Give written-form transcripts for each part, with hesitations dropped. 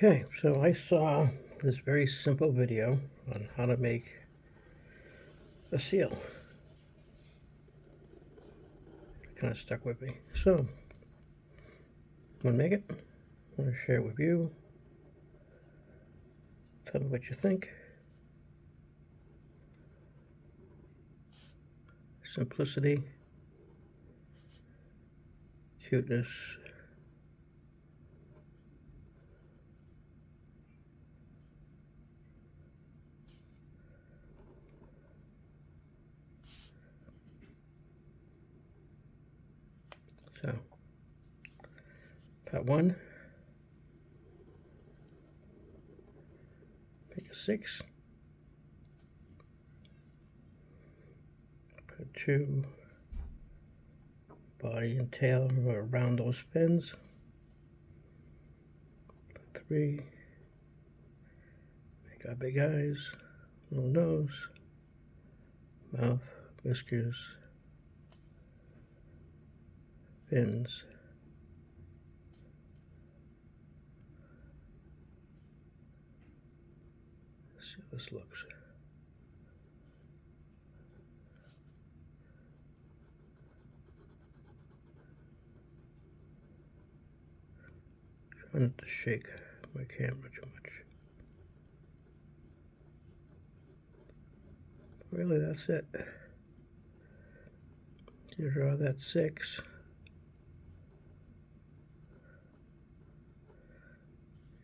Okay, so I saw this very simple video on how to make a seal. It kind of stuck with me. So, I'm going to make it. I'm going to share it with you. Tell me what you think. Simplicity. Cuteness. So, part 1, pick a 6. Part 2, body and tail around those fins. Part 3, make our big eyes, little nose, mouth, whiskers, fins. Let's see how this looks. Try not to shake my camera too much. Really, that's it. You draw that 6.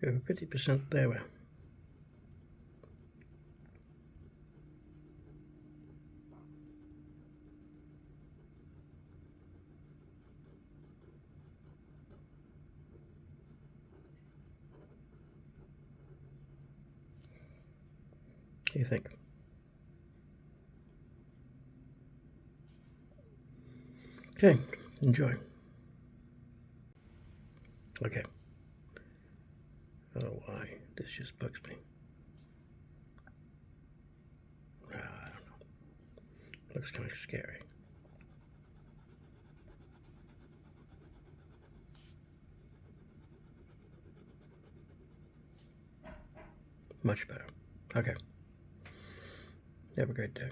You have 50% there. What do you think? Okay, enjoy. Okay. I don't know why. This just bugs me. I don't know. Looks kind of scary. Much better. Okay. Have a great day.